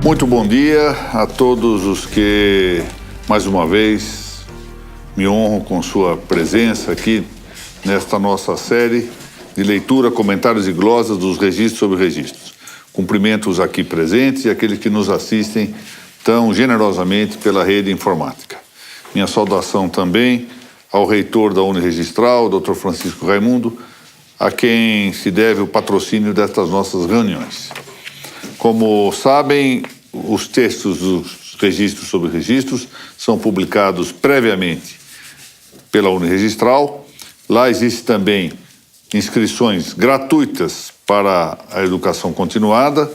Muito bom dia a todos os que, mais uma vez, me honram com sua presença aqui nesta nossa série de leitura, comentários e glosas dos registros sobre registros. Cumprimento os aqui presentes e aqueles que nos assistem tão generosamente pela rede informática. Minha saudação também ao reitor da Uniregistral, Dr. Francisco Raimundo, a quem se deve o patrocínio destas nossas reuniões. Como sabem, os textos dos registros sobre registros são publicados previamente pela Uniregistral. Lá existe também inscrições gratuitas para a educação continuada,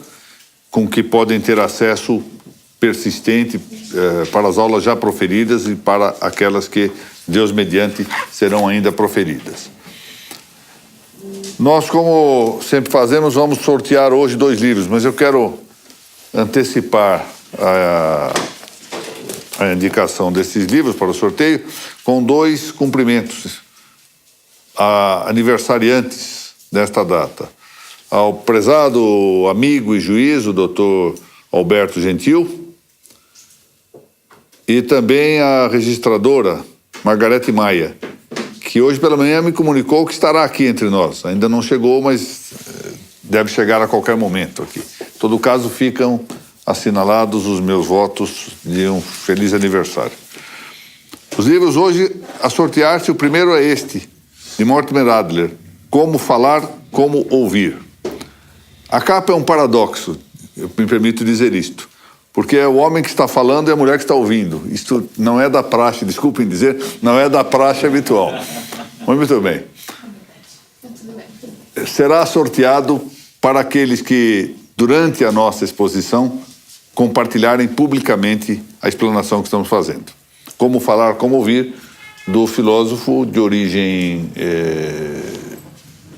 com que podem ter acesso persistente para as aulas já proferidas e para aquelas que, Deus mediante, serão ainda proferidas. Nós, como sempre fazemos, vamos sortear hoje 2 livros, mas eu quero antecipar a indicação desses livros para o sorteio com 2 cumprimentos a aniversariantes desta data. Ao prezado amigo e juiz, o Dr. Alberto Gentil, e também a registradora Margarete Maia, que hoje pela manhã me comunicou que estará aqui entre nós. Ainda não chegou, mas deve chegar a qualquer momento aqui. Em todo caso, ficam assinalados os meus votos de um feliz aniversário. Os livros hoje a sortear-se, o primeiro é este, de Mortimer Adler, Como Falar, Como Ouvir. A capa é um paradoxo, eu me permito dizer isto, porque é o homem que está falando e a mulher que está ouvindo. Isto não é da praxe, desculpem dizer, não é da praxe habitual. Muito bem. Será sorteado para aqueles que, durante a nossa exposição, compartilharem publicamente a explanação que estamos fazendo. Como Falar, Como Ouvir, do filósofo de origem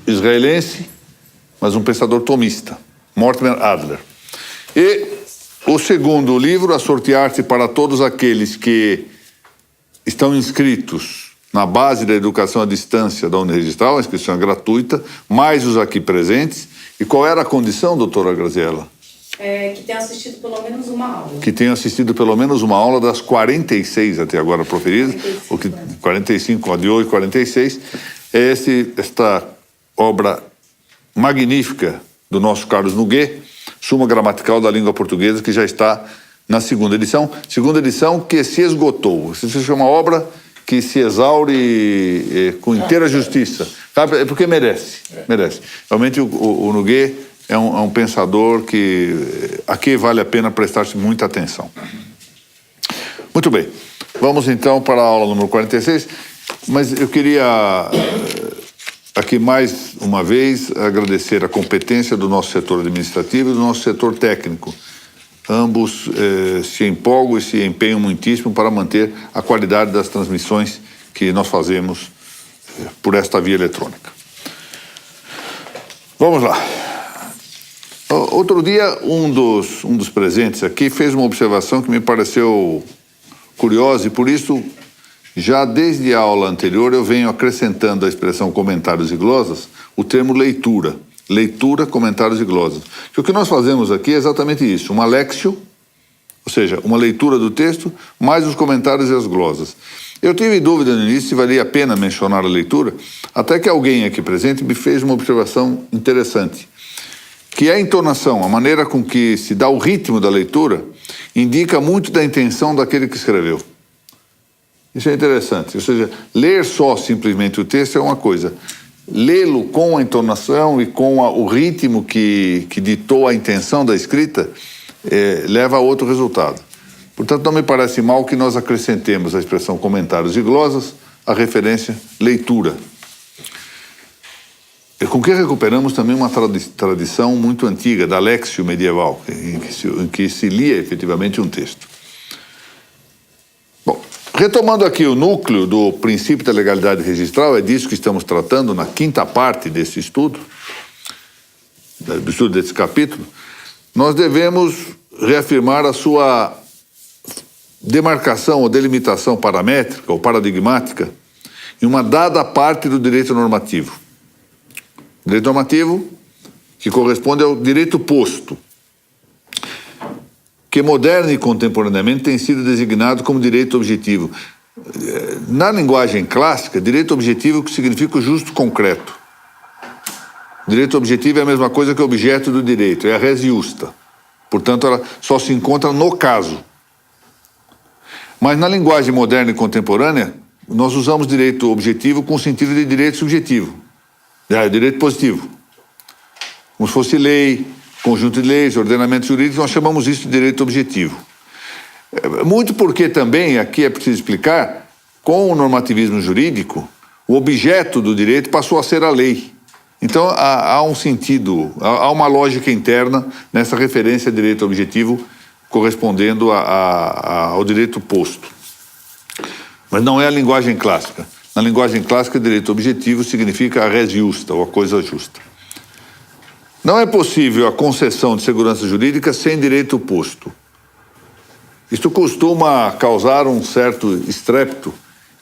israelense, mas um pensador tomista, Mortimer Adler. E o segundo livro a sortear-se para todos aqueles que estão inscritos na base da educação à distância da Uniregistral, a inscrição é gratuita, mais os aqui presentes. E qual era a condição, doutora Graziella? Que tenham assistido pelo menos uma aula. Que tenham assistido pelo menos uma aula das 46 até agora proferidas, 45, a de hoje, 46. É esta obra magnífica do nosso Carlos Noguet, Suma Gramatical da Língua Portuguesa, que já está na segunda edição que se esgotou. Isso é uma obra que se exaure com inteira justiça, sabe? É porque merece. Realmente o Noguet é um pensador que aqui vale a pena prestar-se muita atenção. Muito bem, vamos então para a aula número 46, mas eu queria aqui mais uma vez agradecer a competência do nosso setor administrativo e do nosso setor técnico. Ambos se empolgam e se empenham muitíssimo para manter a qualidade das transmissões que nós fazemos por esta via eletrônica. Vamos lá. Outro dia, um dos presentes aqui fez uma observação que me pareceu curiosa e, por isso, já desde a aula anterior eu venho acrescentando a expressão comentários e glosas o termo leitura. Leitura, comentários e glosas. Que o que nós fazemos aqui é exatamente isso, uma lexio, ou seja, uma leitura do texto, mais os comentários e as glosas. Eu tive dúvida no início se valia a pena mencionar a leitura, até que alguém aqui presente me fez uma observação interessante, que a entonação, a maneira com que se dá o ritmo da leitura, indica muito da intenção daquele que escreveu. Isso é interessante, ou seja, ler só simplesmente o texto é uma coisa. Lê-lo com a entonação e com o ritmo que ditou a intenção da escrita leva a outro resultado. Portanto, não me parece mal que nós acrescentemos a expressão comentários e glosas à referência leitura. Com que recuperamos também uma tradição muito antiga, da lexio medieval, em que se lia efetivamente um texto. Bom, retomando aqui o núcleo do princípio da legalidade registral, é disso que estamos tratando na 5ª parte desse estudo, do estudo desse capítulo. Nós devemos reafirmar a sua demarcação ou delimitação paramétrica ou paradigmática em uma dada parte do direito normativo. Direito normativo que corresponde ao direito posto, que moderna e contemporaneamente tem sido designado como direito objetivo. Na linguagem clássica, direito objetivo que significa o justo concreto. Direito objetivo é a mesma coisa que objeto do direito, é a res iusta. Portanto, ela só se encontra no caso. Mas na linguagem moderna e contemporânea, nós usamos direito objetivo com o sentido de direito subjetivo, direito positivo. Como se fosse lei, conjunto de leis, ordenamento jurídico, nós chamamos isso de direito objetivo. Muito porque também, aqui é preciso explicar, com o normativismo jurídico, o objeto do direito passou a ser a lei. Então, há um sentido, há uma lógica interna nessa referência a direito objetivo correspondendo ao direito posto. Mas não é a linguagem clássica. Na linguagem clássica, direito objetivo significa a res iusta, ou a coisa justa. Não é possível a concessão de segurança jurídica sem direito posto. Isto costuma causar um certo estrépito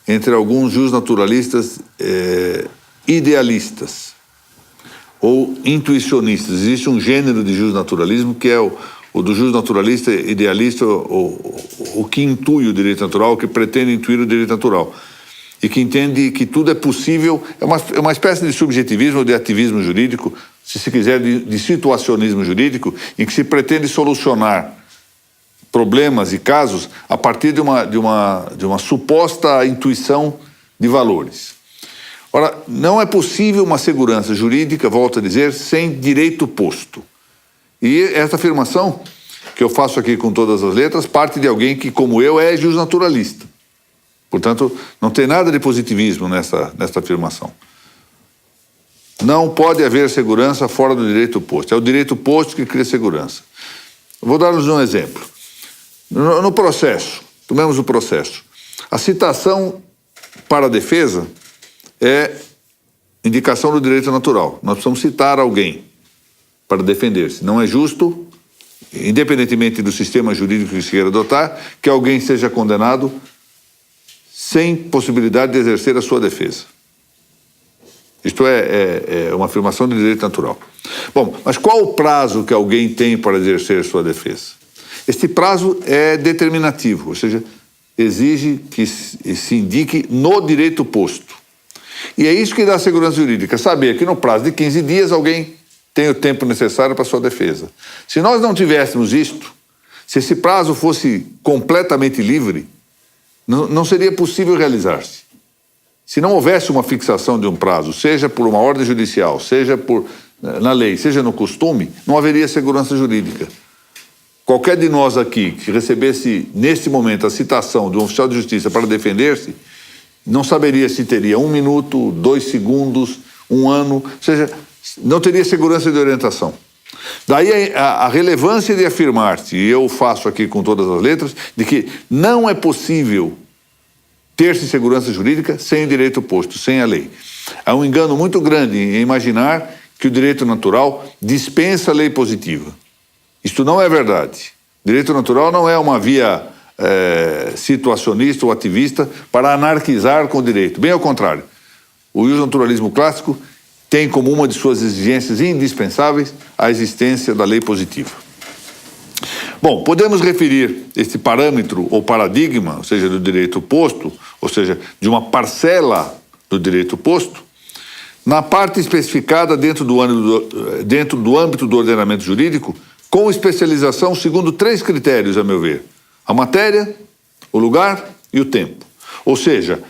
entre alguns jusnaturalistas idealistas ou intuicionistas. Existe um gênero de jusnaturalismo que é o do jusnaturalista idealista, o que intui o direito natural, o que pretende intuir o direito natural, e que entende que tudo é possível, é uma espécie de subjetivismo ou de ativismo jurídico, se quiser, de situacionismo jurídico, em que se pretende solucionar problemas e casos a partir de uma suposta intuição de valores. Ora, não é possível uma segurança jurídica, volto a dizer, sem direito posto. E essa afirmação, que eu faço aqui com todas as letras, parte de alguém que, como eu, é jusnaturalista. Portanto, não tem nada de positivismo nessa afirmação. Não pode haver segurança fora do direito posto. É o direito posto que cria segurança. Vou dar-vos um exemplo. No processo, tomemos o processo. A citação para a defesa é indicação do direito natural. Nós precisamos citar alguém para defender-se. Não é justo, independentemente do sistema jurídico que se queira adotar, que alguém seja condenado sem possibilidade de exercer a sua defesa. Isto é uma afirmação de direito natural. Bom, mas qual o prazo que alguém tem para exercer sua defesa? Este prazo é determinativo, ou seja, exige que se indique no direito posto. E é isso que dá segurança jurídica, saber que no prazo de 15 dias alguém tem o tempo necessário para sua defesa. Se nós não tivéssemos isto, se esse prazo fosse completamente livre, não seria possível realizar-se. Se não houvesse uma fixação de um prazo, seja por uma ordem judicial, seja na lei, seja no costume, não haveria segurança jurídica. Qualquer de nós aqui que recebesse, neste momento, a citação de um oficial de justiça para defender-se, não saberia se teria 1 minuto, 2 segundos, 1 ano, ou seja, não teria segurança de orientação. Daí a relevância de afirmar-se, e eu faço aqui com todas as letras, de que não é possível ter-se segurança jurídica sem o direito posto, sem a lei. Há um engano muito grande em imaginar que o direito natural dispensa a lei positiva. Isto não é verdade. Direito natural não é uma via situacionista ou ativista para anarquizar com o direito. Bem ao contrário. O naturalismo clássico tem como uma de suas exigências indispensáveis a existência da lei positiva. Bom, podemos referir este parâmetro ou paradigma, ou seja, do direito posto, ou seja, de uma parcela do direito posto, na parte especificada dentro do âmbito do ordenamento jurídico, com especialização segundo 3 critérios, a meu ver: a matéria, o lugar e o tempo. Ou seja,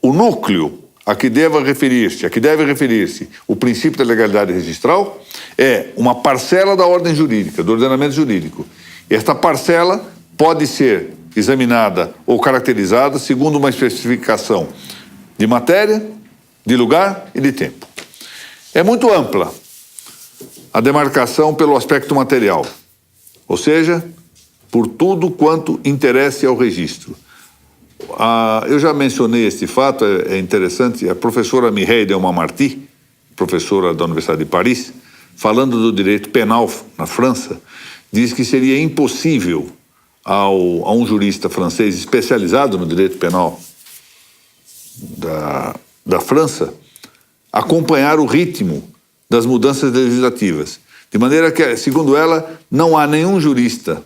o núcleo a que deve referir-se o princípio da legalidade registral é uma parcela da ordem jurídica, do ordenamento jurídico. Esta parcela pode ser examinada ou caracterizada segundo uma especificação de matéria, de lugar e de tempo. É muito ampla a demarcação pelo aspecto material, ou seja, por tudo quanto interesse ao registro. Eu já mencionei este fato, é interessante. A professora Mireille Delmas-Marty, professora da Universidade de Paris, falando do direito penal na França, diz que seria impossível a um jurista francês especializado no direito penal da França acompanhar o ritmo das mudanças legislativas. De maneira que, segundo ela, não há nenhum jurista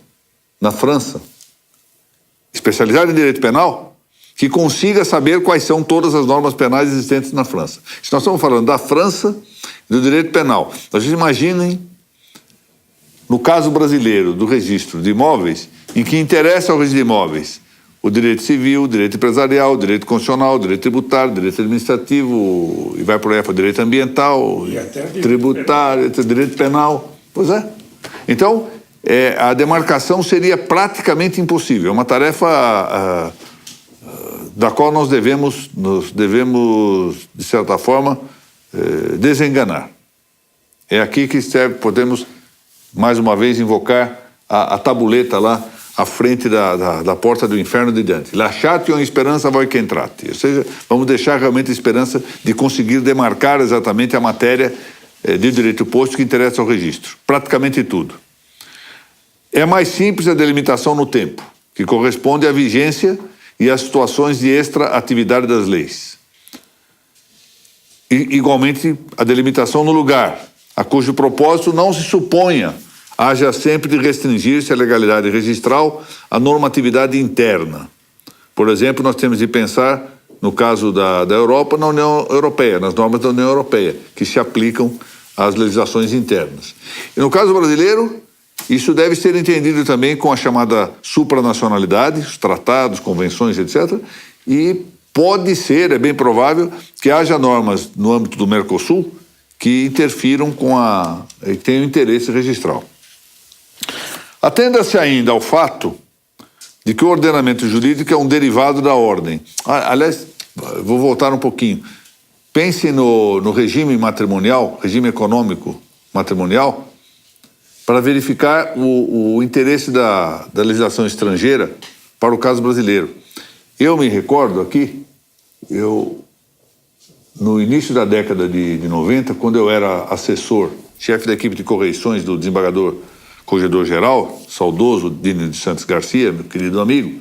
na França, especializado em direito penal, que consiga saber quais são todas as normas penais existentes na França. Se nós estamos falando da França e do direito penal, vocês imaginem, no caso brasileiro do registro de imóveis, em que interessa ao registro de imóveis o direito civil, o direito empresarial, o direito constitucional, o direito tributário, o direito administrativo, e vai por aí para o direito ambiental, tributário, direito penal. Pois é. Então, a demarcação seria praticamente impossível. É uma tarefa da qual nos devemos, de certa forma, desenganar. É aqui que podemos, mais uma vez, invocar a tabuleta lá, à frente da porta do inferno de Dante. Lasciatio speranza voi che entrate. Ou seja, vamos deixar realmente a esperança de conseguir demarcar exatamente a matéria de direito posto que interessa ao registro. Praticamente tudo. É mais simples a delimitação no tempo, que corresponde à vigência e às situações de extra-atividade das leis. E, igualmente, a delimitação no lugar, a cujo propósito não se suponha haja sempre de restringir-se à legalidade registral à normatividade interna. Por exemplo, nós temos de pensar, no caso da Europa, na União Europeia, nas normas da União Europeia, que se aplicam às legislações internas. E no caso brasileiro, isso deve ser entendido também com a chamada supranacionalidade, os tratados, convenções, etc. E pode ser, é bem provável, que haja normas no âmbito do Mercosul que interfiram que tenham interesse registral. Atenda-se ainda ao fato de que o ordenamento jurídico é um derivado da ordem. Aliás, vou voltar um pouquinho. Pense no regime matrimonial, regime econômico matrimonial, para verificar o interesse da legislação estrangeira para o caso brasileiro. Eu me recordo aqui, no início da década de 90, quando eu era assessor, chefe da equipe de correições do desembargador Corregedor-Geral, saudoso Dino de Santos Garcia, meu querido amigo,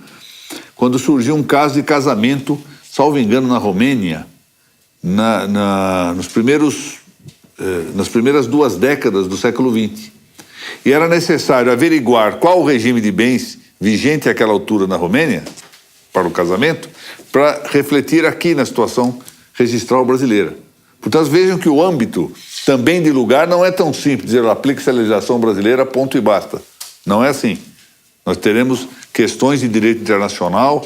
quando surgiu um caso de casamento, salvo engano, na Romênia, nas primeiras 2 décadas do século XX. E era necessário averiguar qual o regime de bens vigente àquela altura na Romênia, para o casamento, para refletir aqui na situação registral brasileira. Portanto, vejam que o âmbito também de lugar não é tão simples, dizer, aplique-se a legislação brasileira, ponto e basta. Não é assim. Nós teremos questões de direito internacional,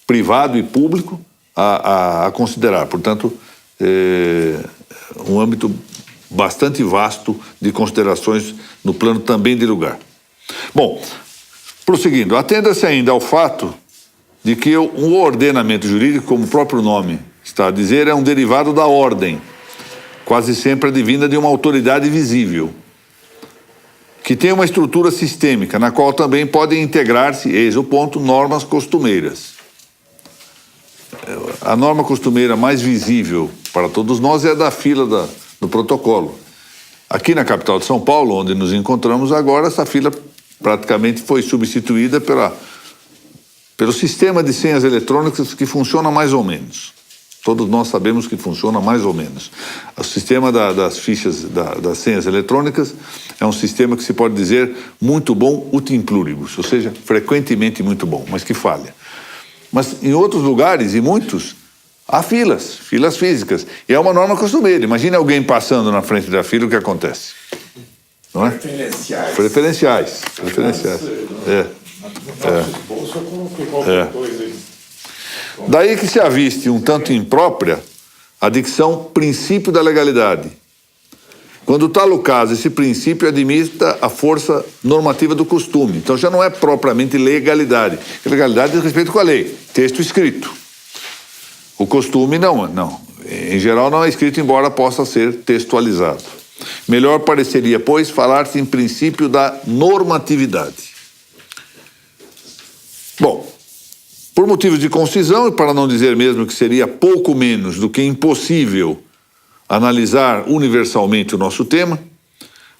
privado e público, a considerar. Portanto, um âmbito bastante vasto de considerações no plano também de lugar. Bom, prosseguindo, atenda-se ainda ao fato de que o ordenamento jurídico, como o próprio nome está a dizer, é um derivado da ordem, quase sempre advinda de uma autoridade visível, que tem uma estrutura sistêmica, na qual também podem integrar-se, eis o ponto, normas costumeiras. A norma costumeira mais visível para todos nós é a da fila do protocolo. Aqui na capital de São Paulo, onde nos encontramos agora, essa fila praticamente foi substituída pelo sistema de senhas eletrônicas que funciona mais ou menos. Todos nós sabemos que funciona mais ou menos. O sistema das fichas, das senhas eletrônicas, é um sistema que se pode dizer muito bom, utim pluribus, ou seja, frequentemente muito bom, mas que falha. Mas em outros lugares, e muitos, há filas físicas. E é uma norma costumeira. Imagine alguém passando na frente da fila, o que acontece? Não é? Preferenciais. Daí que se aviste um tanto imprópria a dicção princípio da legalidade. Quando tal o caso, esse princípio admita a força normativa do costume. Então já não é propriamente legalidade. Legalidade diz respeito com a lei, texto escrito. O costume não. Em geral não é escrito, embora possa ser textualizado. Melhor pareceria, pois, falar-se em princípio da normatividade. Bom, por motivos de concisão, e para não dizer mesmo que seria pouco menos do que impossível analisar universalmente o nosso tema,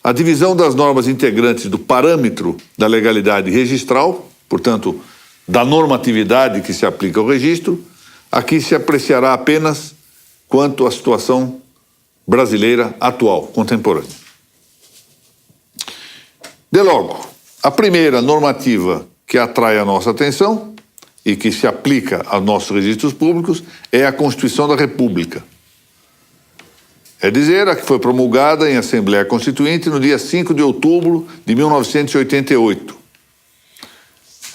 a divisão das normas integrantes do parâmetro da legalidade registral, portanto, da normatividade que se aplica ao registro, aqui se apreciará apenas quanto à situação brasileira atual, contemporânea. De logo, a primeira normativa que atrai a nossa atenção e que se aplica aos nossos registros públicos é a Constituição da República. É dizer, a que foi promulgada em Assembleia Constituinte no dia 5 de outubro de 1988.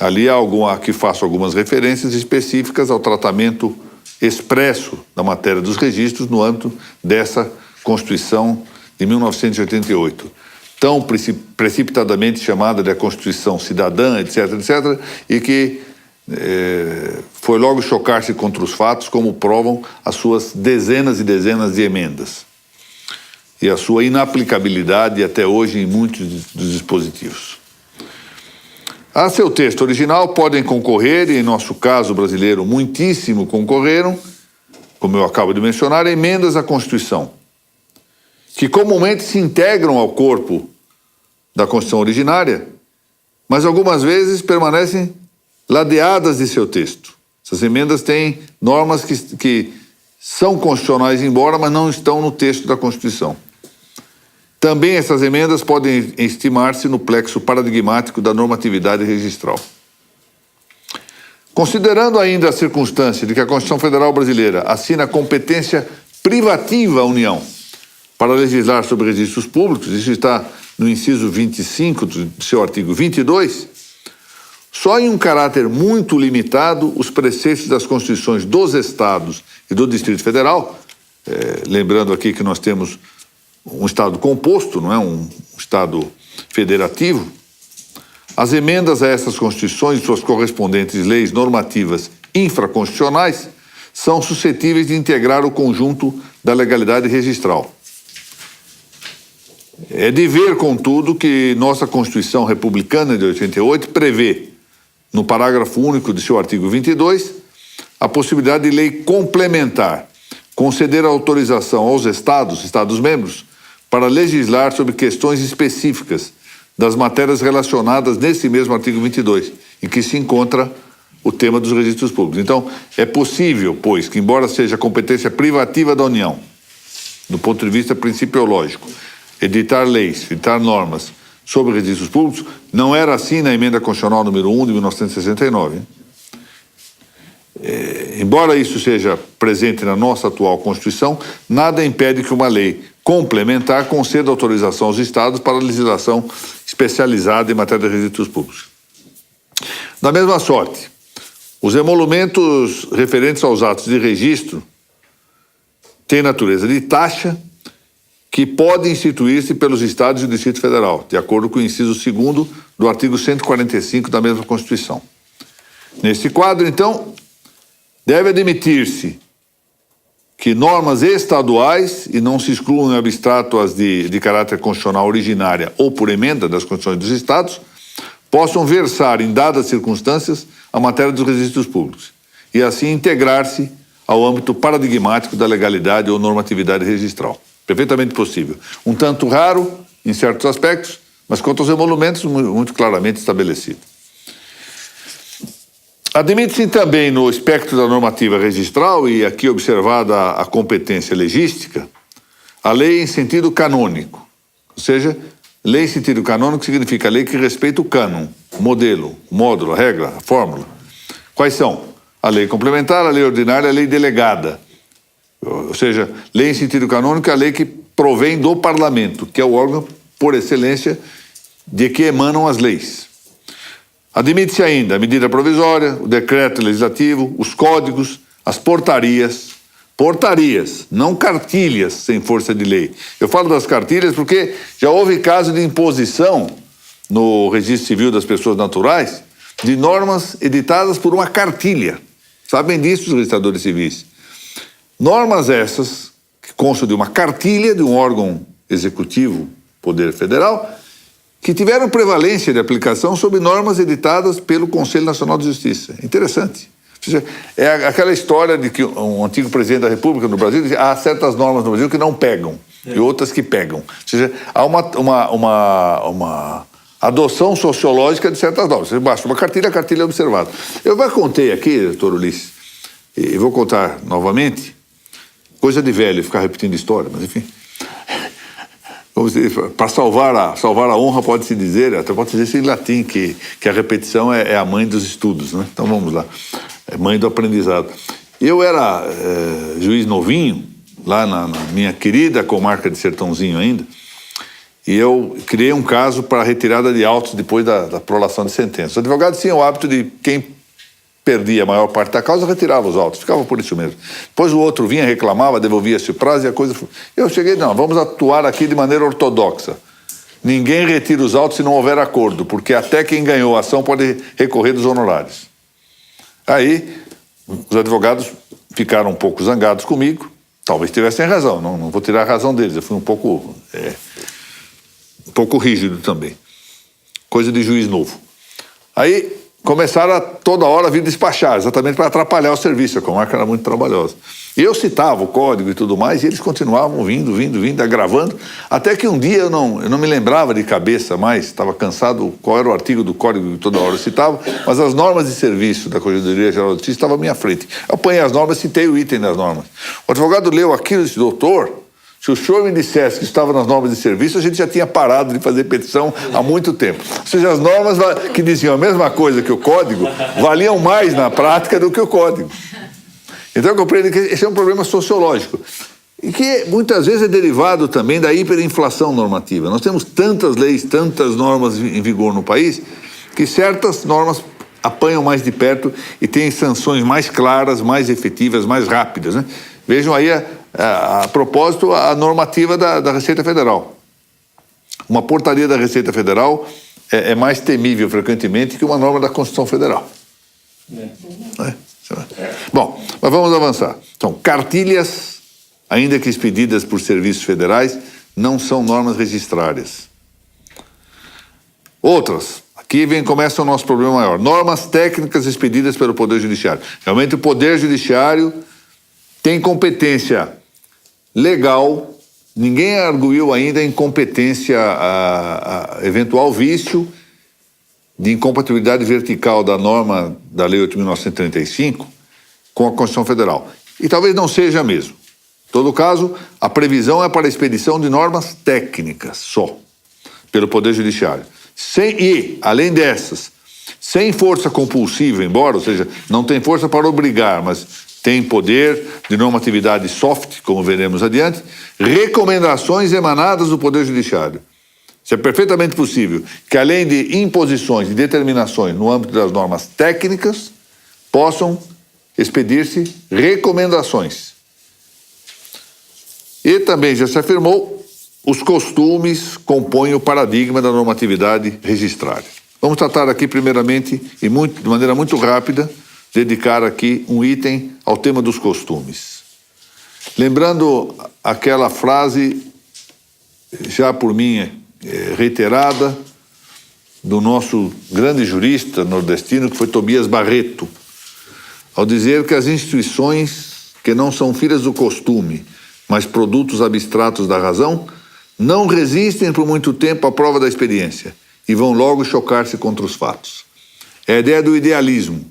Ali aqui faço algumas referências específicas ao tratamento expresso da matéria dos registros no âmbito dessa Constituição de 1988, tão precipitadamente chamada de a Constituição Cidadã, etc., etc., e que foi logo chocar-se contra os fatos, como provam as suas dezenas e dezenas de emendas e a sua inaplicabilidade até hoje em muitos dos dispositivos. A seu texto original podem concorrer, e em nosso caso brasileiro muitíssimo concorreram, como eu acabo de mencionar, emendas à Constituição, que comumente se integram ao corpo da Constituição originária, mas algumas vezes permanecem ladeadas de seu texto. Essas emendas têm normas que são constitucionais embora, mas não estão no texto da Constituição. Também essas emendas podem estimar-se no plexo paradigmático da normatividade registral. Considerando ainda a circunstância de que a Constituição Federal Brasileira assina competência privativa à União para legislar sobre registros públicos, isso está no inciso 25 do seu artigo 22, só em um caráter muito limitado os preceitos das Constituições dos Estados e do Distrito Federal, lembrando aqui que nós temos um Estado composto, não é um Estado federativo, as emendas a essas Constituições e suas correspondentes leis normativas infraconstitucionais são suscetíveis de integrar o conjunto da legalidade registral. É de ver, contudo, que nossa Constituição Republicana de 88 prevê, no parágrafo único de seu artigo 22, a possibilidade de lei complementar conceder autorização aos Estados-membros, para legislar sobre questões específicas das matérias relacionadas nesse mesmo artigo 22, em que se encontra o tema dos registros públicos. Então, é possível, pois, que embora seja competência privativa da União, do ponto de vista principiológico, editar leis, editar normas sobre registros públicos, não era assim na Emenda Constitucional número 1 de 1969. Embora isso seja presente na nossa atual Constituição, nada impede que uma lei complementar conceda autorização aos Estados para legislação especializada em matéria de registros públicos. Da mesma sorte, os emolumentos referentes aos atos de registro têm natureza de taxa que pode instituir-se pelos Estados e o Distrito Federal, de acordo com o inciso 2º do artigo 145 da mesma Constituição. Nesse quadro, então, deve admitir-se que normas estaduais, e não se excluam em abstrato as de caráter constitucional originária ou por emenda das Constituições dos Estados, possam versar em dadas circunstâncias a matéria dos registros públicos e assim integrar-se ao âmbito paradigmático da legalidade ou normatividade registral. Perfeitamente possível. Um tanto raro em certos aspectos, mas quanto aos emolumentos, muito claramente estabelecido. Admite-se também no espectro da normativa registral, e aqui observada a competência legística, a lei em sentido canônico. Ou seja, lei em sentido canônico significa lei que respeita o cânon, o modelo, o módulo, a regra, a fórmula. Quais são? A lei complementar, a lei ordinária e a lei delegada. Ou seja, lei em sentido canônico é a lei que provém do parlamento, que é o órgão, por excelência, de que emanam as leis. Admite-se ainda a medida provisória, o decreto legislativo, os códigos, as portarias, não cartilhas sem força de lei. Eu falo das cartilhas porque já houve caso de imposição no Registro Civil das Pessoas Naturais de normas editadas por uma cartilha. Sabem disso os registradores civis. Normas essas, que constam de uma cartilha de um órgão executivo, Poder Federal, que tiveram prevalência de aplicação sobre normas editadas pelo Conselho Nacional de Justiça. Interessante. É aquela história de que um antigo presidente da República no Brasil dizia: há certas normas no Brasil que não pegam, e outras que pegam. Ou seja, há uma adoção sociológica de certas normas. Você baixa uma cartilha, a cartilha é observada. Eu já contei aqui, doutor Ulisses, e vou contar novamente, coisa de velho ficar repetindo história, mas enfim. para salvar a honra, pode-se dizer, até pode dizer em latim, que a repetição é a mãe dos estudos, né? Então vamos lá, é mãe do aprendizado. Eu era juiz novinho, lá na minha querida comarca de Sertãozinho ainda, e eu criei um caso para retirada de autos depois da prolação de sentença. Os advogados tinham o hábito de quem perdia a maior parte da causa, retirava os autos, ficava por isso mesmo. Depois o outro vinha, reclamava, devolvia-se o prazo e a coisa... Eu cheguei, não, vamos atuar aqui de maneira ortodoxa. Ninguém retira os autos se não houver acordo, porque até quem ganhou a ação pode recorrer dos honorários. Aí, os advogados ficaram um pouco zangados comigo, talvez tivessem razão, não vou tirar a razão deles, eu fui um pouco rígido também. Coisa de juiz novo. Aí começaram a toda hora vir despachar, exatamente para atrapalhar o serviço, a comarca era muito trabalhosa. E eu citava o código e tudo mais, e eles continuavam vindo, agravando, até que um dia eu não me lembrava de cabeça mais, estava cansado qual era o artigo do código que toda hora eu citava, mas as normas de serviço da Corregedoria Geral de Justiça estavam à minha frente. Eu apanhei as normas, citei o item das normas. O advogado leu aquilo e disse, doutor, se o senhor me dissesse que estava nas normas de serviço, a gente já tinha parado de fazer petição há muito tempo. Ou seja, as normas que diziam a mesma coisa que o código valiam mais na prática do que o código. Então eu compreendo que esse é um problema sociológico e que muitas vezes é derivado também da hiperinflação normativa. Nós temos tantas leis, tantas normas em vigor no país, que certas normas apanham mais de perto e têm sanções mais claras, mais efetivas, mais rápidas, né? Vejam aí a propósito, a normativa da Receita Federal. Uma portaria da Receita Federal é mais temível, frequentemente, que uma norma da Constituição Federal. Bom, mas vamos avançar. Então, cartilhas, ainda que expedidas por serviços federais, não são normas registrárias. Outras, aqui começa o nosso problema maior. Normas técnicas expedidas pelo Poder Judiciário. Realmente o Poder Judiciário tem competência legal, ninguém arguiu ainda a incompetência, a eventual vício de incompatibilidade vertical da norma da Lei 8.935 com a Constituição Federal. E talvez não seja mesmo. Em todo caso, a previsão é para a expedição de normas técnicas só, pelo Poder Judiciário. E, além dessas, sem força compulsiva, embora, ou seja, não tem força para obrigar, mas tem poder de normatividade soft, como veremos adiante, recomendações emanadas do Poder Judiciário. Isso é perfeitamente possível, que além de imposições e determinações no âmbito das normas técnicas, possam expedir-se recomendações. E também já se afirmou, os costumes compõem o paradigma da normatividade registrária. Vamos tratar aqui primeiramente, de maneira muito rápida, dedicar aqui um item ao tema dos costumes. Lembrando aquela frase, já por mim reiterada, do nosso grande jurista nordestino, que foi Tobias Barreto, ao dizer que as instituições que não são filhas do costume, mas produtos abstratos da razão, não resistem por muito tempo à prova da experiência e vão logo chocar-se contra os fatos. É a ideia do idealismo,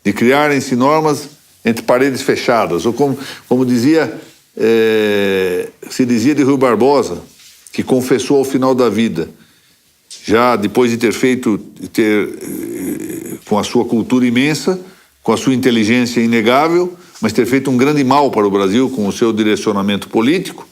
de criarem-se normas entre paredes fechadas, ou como se dizia de Rui Barbosa, que confessou ao final da vida, já depois de ter com a sua cultura imensa, com a sua inteligência inegável, mas ter feito um grande mal para o Brasil com o seu direcionamento político,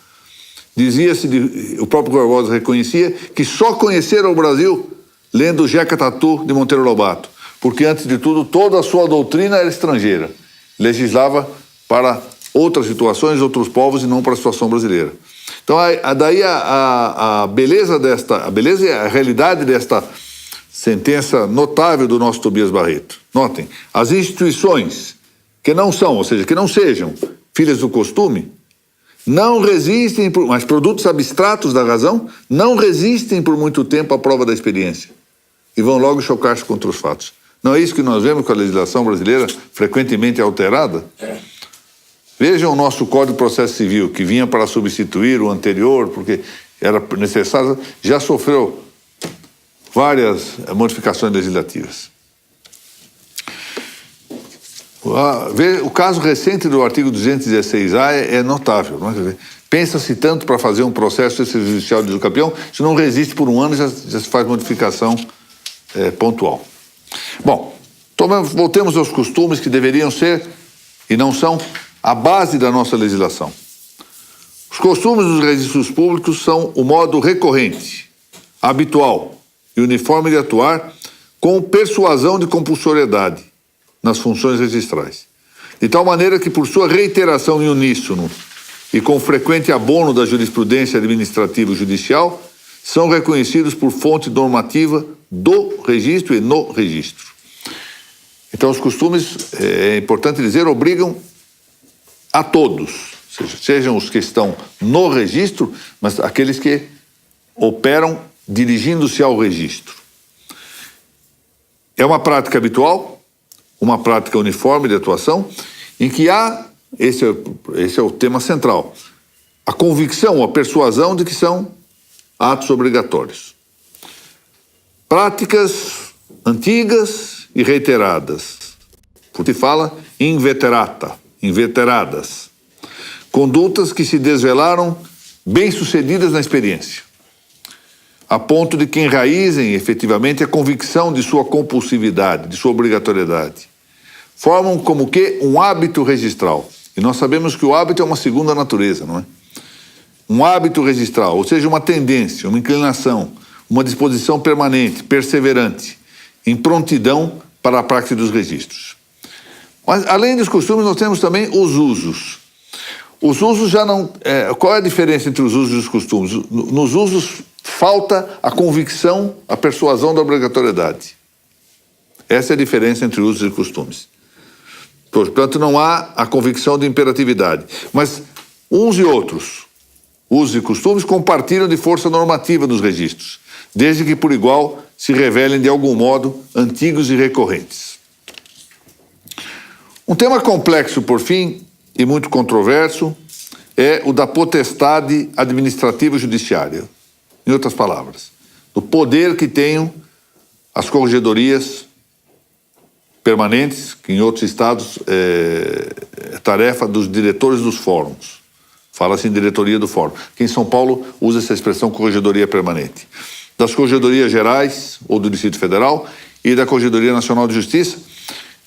o próprio Rui Barbosa reconhecia que só conheceram o Brasil lendo o Jeca Tatu de Monteiro Lobato, porque, antes de tudo, toda a sua doutrina era estrangeira. Legislava para outras situações, outros povos, e não para a situação brasileira. Então, daí a beleza e a realidade desta sentença notável do nosso Tobias Barreto. Notem, as instituições que não são, ou seja, que não sejam filhas do costume, não resistem, mas produtos abstratos da razão, não resistem por muito tempo à prova da experiência e vão logo chocar-se contra os fatos. Não é isso que nós vemos com a legislação brasileira frequentemente alterada? Vejam o nosso Código de Processo Civil, que vinha para substituir o anterior, porque era necessário, já sofreu várias modificações legislativas. O caso recente do artigo 216A é notável. Não é? Pensa-se tanto para fazer um processo extrajudicial de uso campeão, se não resiste por um ano, já se faz modificação pontual. Bom, voltemos aos costumes que deveriam ser, e não são, a base da nossa legislação. Os costumes dos registros públicos são o modo recorrente, habitual e uniforme de atuar com persuasão de compulsoriedade nas funções registrais, de tal maneira que, por sua reiteração em uníssono e com frequente abono da jurisprudência administrativa e judicial, são reconhecidos por fonte normativa do registro e no registro. Então, os costumes, é importante dizer, obrigam a todos, sejam os que estão no registro, mas aqueles que operam dirigindo-se ao registro. É uma prática habitual, uma prática uniforme de atuação, em que há, esse é o tema central, a convicção, a persuasão de que são atos obrigatórios. Práticas antigas e reiteradas, porque fala inveteradas. Condutas que se desvelaram bem-sucedidas na experiência, a ponto de que enraizem efetivamente a convicção de sua compulsividade, de sua obrigatoriedade. Formam como que um hábito registral. E nós sabemos que o hábito é uma segunda natureza, não é? Um hábito registral, ou seja, uma tendência, uma inclinação, uma disposição permanente, perseverante, em prontidão para a prática dos registros. Mas, além dos costumes, nós temos também os usos. Os usos já não... qual é a diferença entre os usos e os costumes? Nos usos falta a convicção, a persuasão da obrigatoriedade. Essa é a diferença entre usos e costumes. Portanto, não há a convicção de imperatividade. Mas uns e outros, usos e costumes, compartilham de força normativa nos registros, desde que por igual se revelem de algum modo antigos e recorrentes. Um tema complexo, por fim, e muito controverso, é o da potestade administrativa judiciária. Em outras palavras, do poder que tenham as corregedorias permanentes, que em outros estados é tarefa dos diretores dos fóruns. Fala-se em diretoria do fórum. Aqui em São Paulo usa essa expressão corregedoria permanente. Das corregedorias gerais ou do Distrito Federal e da Corregedoria Nacional de Justiça,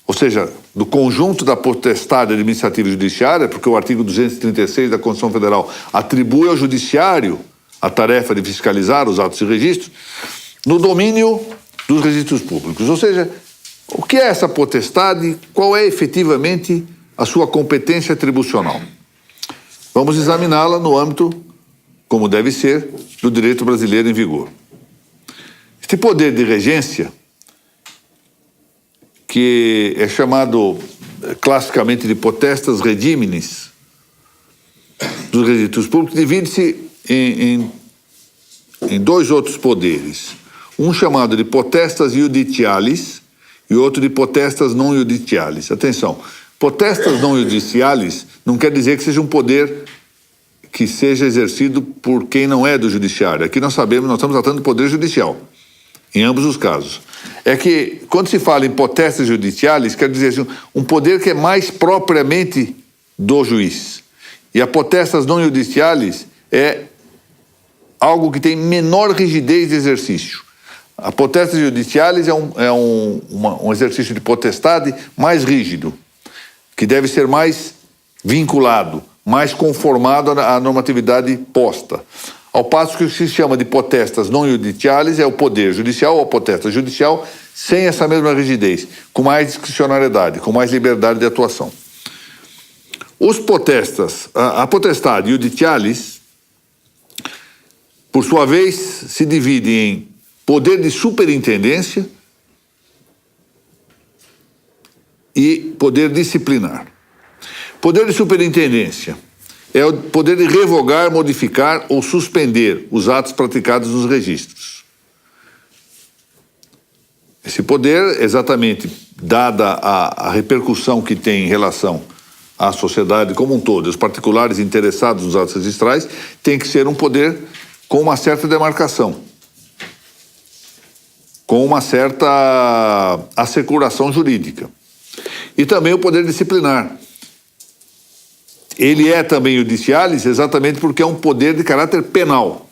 ou seja, do conjunto da potestade administrativa e judiciária, porque o artigo 236 da Constituição Federal atribui ao judiciário a tarefa de fiscalizar os atos e registros, no domínio dos registros públicos. Ou seja, o que é essa potestade? Qual é efetivamente a sua competência atribucional? Vamos examiná-la no âmbito, como deve ser, do direito brasileiro em vigor. Este poder de regência, que é chamado classicamente de potestas rediminis dos registros públicos, divide-se em dois outros poderes. Um chamado de potestas judicialis e outro de potestas non judicialis. Atenção, potestas non judicialis não quer dizer que seja um poder que seja exercido por quem não é do judiciário. Aqui nós sabemos, nós estamos tratando de poder judicial, em ambos os casos. É que, quando se fala em potestas judicialis, quer dizer assim, um poder que é mais propriamente do juiz. E a potestas non judicialis é algo que tem menor rigidez de exercício. A potestas judicialis é um exercício de potestade mais rígido, que deve ser mais vinculado, mais conformado à normatividade posta. Ao passo que o que se chama de potestas non judicialis é o poder judicial ou a potesta judicial sem essa mesma rigidez, com mais discricionariedade, com mais liberdade de atuação. Os potestas, a potestade judicialis, por sua vez, se divide em poder de superintendência e poder disciplinar. Poder de superintendência é o poder de revogar, modificar ou suspender os atos praticados nos registros. Esse poder, exatamente dada a repercussão que tem em relação à sociedade como um todo, os particulares interessados nos atos registrais, tem que ser um poder com uma certa demarcação, com uma certa assecuração jurídica. E também o poder disciplinar. Ele é também judicialis exatamente porque é um poder de caráter penal.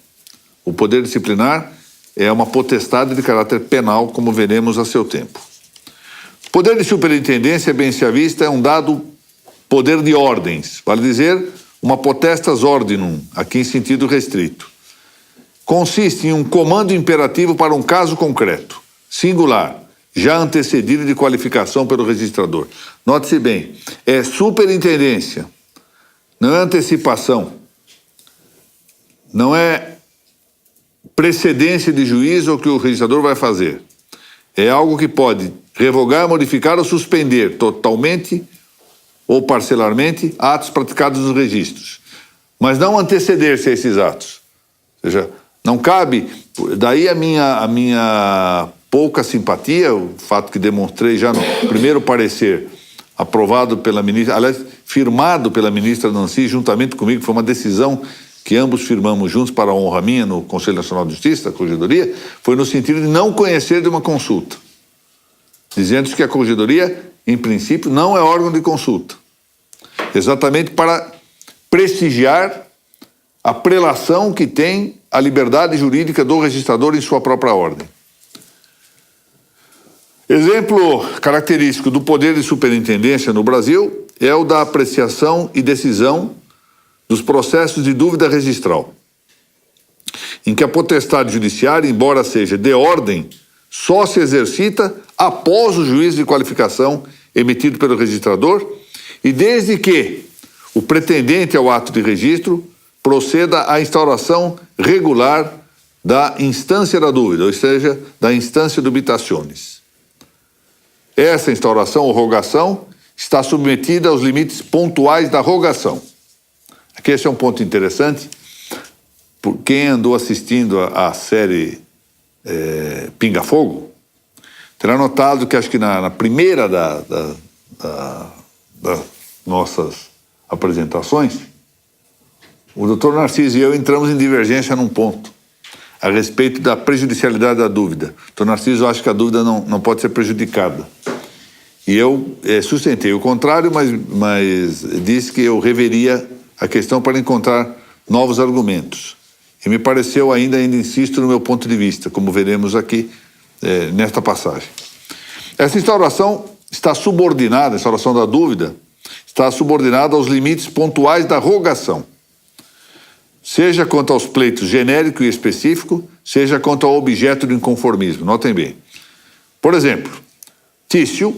O poder disciplinar é uma potestade de caráter penal, como veremos a seu tempo. O poder de superintendência, bem se à vista, é um dado poder de ordens, vale dizer, uma potestas ordinum, aqui em sentido restrito. Consiste em um comando imperativo para um caso concreto, singular, já antecedido de qualificação pelo registrador. Note-se bem, é superintendência, não é antecipação, não é precedência de juízo o que o registrador vai fazer. É algo que pode revogar, modificar ou suspender totalmente ou parcelarmente atos praticados nos registros, mas não anteceder-se a esses atos. Ou seja, não cabe, daí a minha pouca simpatia, o fato que demonstrei já no primeiro parecer, aprovado pela ministra, aliás, firmado pela ministra Nancy, juntamente comigo, foi uma decisão que ambos firmamos juntos para a honra minha no Conselho Nacional de Justiça, a Corregedoria, foi no sentido de não conhecer de uma consulta, dizendo que a Corregedoria, em princípio, não é órgão de consulta, exatamente para prestigiar a prelação que tem a liberdade jurídica do registrador em sua própria ordem. Exemplo característico do poder de superintendência no Brasil é o da apreciação e decisão dos processos de dúvida registral, em que a potestade judiciária, embora seja de ordem, só se exercita após o juízo de qualificação emitido pelo registrador e desde que o pretendente ao ato de registro proceda à instauração regular da instância da dúvida, ou seja, da instância dubitationis. Essa instauração ou rogação está submetida aos limites pontuais da rogação. Aqui esse é um ponto interessante. Por quem andou assistindo a série Pinga Fogo, terá notado que acho que na primeira das nossas apresentações, o doutor Narciso e eu entramos em divergência num ponto, a respeito da prejudicialidade da dúvida. O doutor Narciso acha que a dúvida não pode ser prejudicada. E eu sustentei o contrário, mas disse que eu reveria a questão para encontrar novos argumentos. E me pareceu ainda insisto no meu ponto de vista, como veremos aqui nesta passagem. Essa instauração está subordinada, a instauração da dúvida, está subordinada aos limites pontuais da rogação, seja quanto aos pleitos genérico e específico, seja quanto ao objeto do inconformismo. Notem bem. Por exemplo, Tício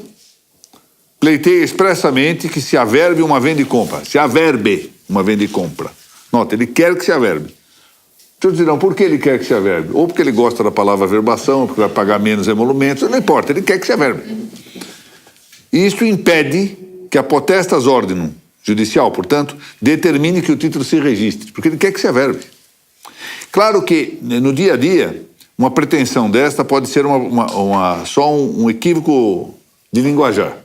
pleiteia expressamente que se averbe uma venda e compra. Se averbe uma venda e compra. Nota, ele quer que se averbe. Vocês dirão, por que ele quer que se averbe? Ou porque ele gosta da palavra averbação, ou porque vai pagar menos emolumentos, não importa, ele quer que se averbe. E isso impede que a potestas ordinum judicial, portanto, determine que o título se registre, porque ele quer que se averbe. Claro que, no dia a dia, uma pretensão desta pode ser só um equívoco de linguajar.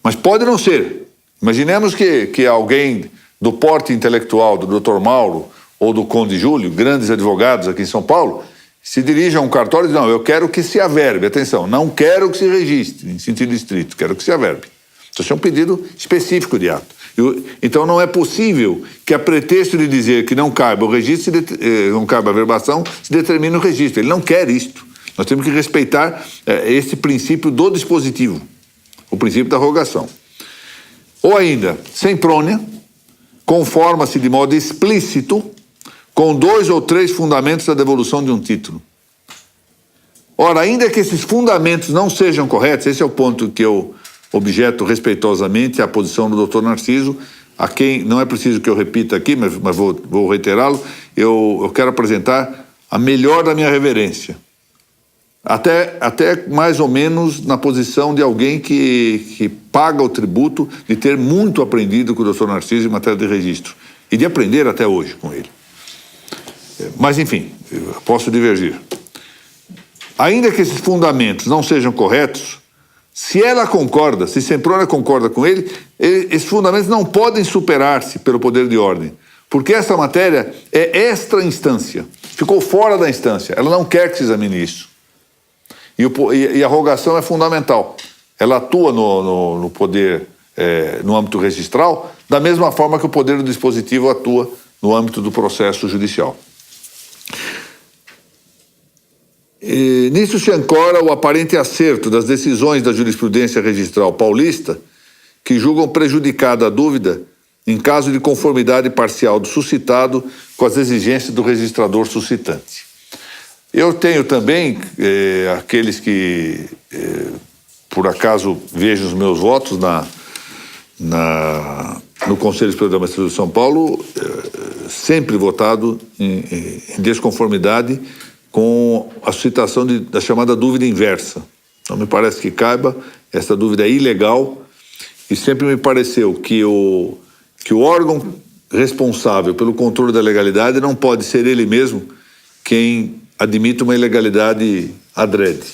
Mas pode não ser. Imaginemos que alguém do porte intelectual do Dr. Mauro ou do Conde Júlio, grandes advogados aqui em São Paulo, se dirige a um cartório e diz, não, eu quero que se averbe. Atenção, não quero que se registre, em sentido estrito, quero que se averbe. Isso é um pedido específico de ato. Então não é possível que a pretexto de dizer que não cabe o registro, não cabe a averbação, se determine o registro. Ele não quer isto. Nós temos que respeitar esse princípio do dispositivo, o princípio da rogação. Ou ainda, sem prônia, conforma-se de modo explícito com 2 ou 3 fundamentos da devolução de um título. Ora, ainda que esses fundamentos não sejam corretos, esse é o ponto que eu objeto respeitosamente a posição do Dr. Narciso, a quem não é preciso que eu repita aqui, mas vou reiterá-lo, eu quero apresentar a melhor da minha reverência. Até mais ou menos na posição de alguém que paga o tributo de ter muito aprendido com o Dr. Narciso em matéria de registro, e de aprender até hoje com ele. Mas, enfim, eu posso divergir. Ainda que esses fundamentos não sejam corretos, se ela concorda, se Semprônia concorda com ele, esses fundamentos não podem superar-se pelo poder de ordem, porque essa matéria é extra instância, ficou fora da instância, ela não quer que se examine isso. E a rogação é fundamental. ela atua no poder, no âmbito registral, da mesma forma que o poder do dispositivo atua no âmbito do processo judicial. E nisso se ancora o aparente acerto das decisões da jurisprudência registral paulista, que julgam prejudicada a dúvida em caso de conformidade parcial do suscitado com as exigências do registrador suscitante. Eu tenho também aqueles que, por acaso, vejam os meus votos no Conselho Superior da Magistratura de São Paulo, sempre votado em desconformidade com a suscitação da chamada dúvida inversa. Então, me parece que caiba, essa dúvida é ilegal, e sempre me pareceu que o órgão responsável pelo controle da legalidade não pode ser ele mesmo quem admite uma ilegalidade adrede,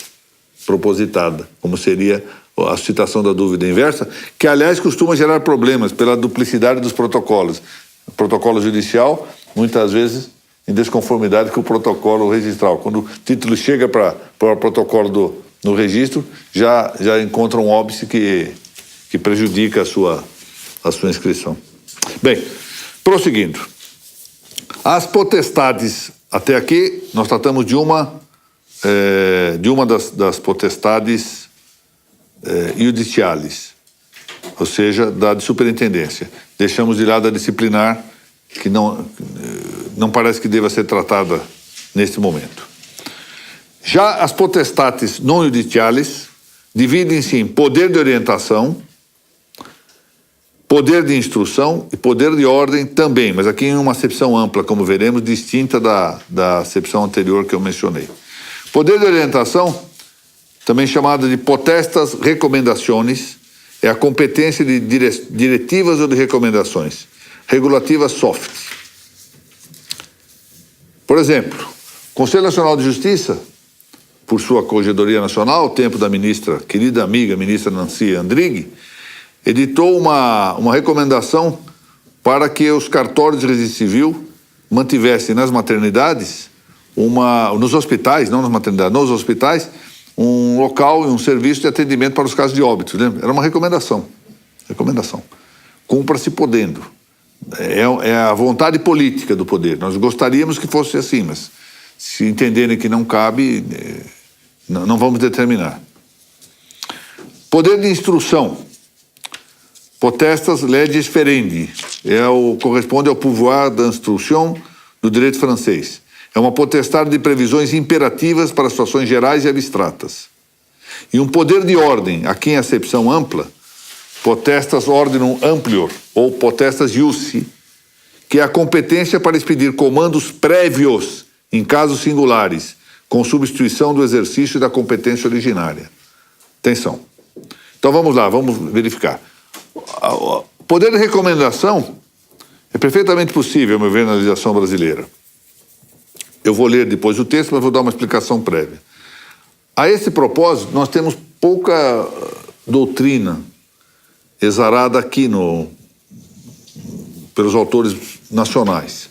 propositada, como seria a suscitação da dúvida inversa, que, aliás, costuma gerar problemas pela duplicidade dos protocolos. O protocolo judicial, muitas vezes, em desconformidade com o protocolo registral. Quando o título chega para o protocolo no registro, já encontra um óbice que prejudica a sua inscrição. Bem, prosseguindo. As potestades, até aqui, nós tratamos de uma das potestades judiciales, ou seja, da de superintendência. Deixamos de lado a disciplinar, que não parece que deva ser tratada neste momento. Já as potestades não judiciales dividem-se em poder de orientação, poder de instrução e poder de ordem também, mas aqui em uma acepção ampla, como veremos, distinta da acepção anterior que eu mencionei. Poder de orientação, também chamada de potestas recomendações, é a competência de diretivas ou de recomendações, regulativas soft. Por exemplo, o Conselho Nacional de Justiça, por sua Corregedoria Nacional, ao tempo da ministra, querida amiga, ministra Nancy Andrighi, editou uma recomendação para que os cartórios de registro civil mantivessem nas maternidades, nos hospitais, não nas maternidades, nos hospitais, um local e um serviço de atendimento para os casos de óbito. Lembra? Era uma recomendação. Cumpra-se podendo. É a vontade política do poder. Nós gostaríamos que fosse assim, mas se entenderem que não cabe, não vamos determinar. Poder de instrução. Potestas legis ferendi. Corresponde ao pouvoir d'instruction do direito francês. É uma potestade de previsões imperativas para situações gerais e abstratas. E um poder de ordem, aqui em acepção ampla, potestas ordinum amplior, ou potestas iussi, que é a competência para expedir comandos prévios em casos singulares, com substituição do exercício da competência originária. Atenção. Então vamos lá, vamos verificar. O poder de recomendação é perfeitamente possível, a meu ver, na legislação brasileira. Eu vou ler depois o texto, mas vou dar uma explicação prévia. A esse propósito, nós temos pouca doutrina exarada aqui pelos autores nacionais.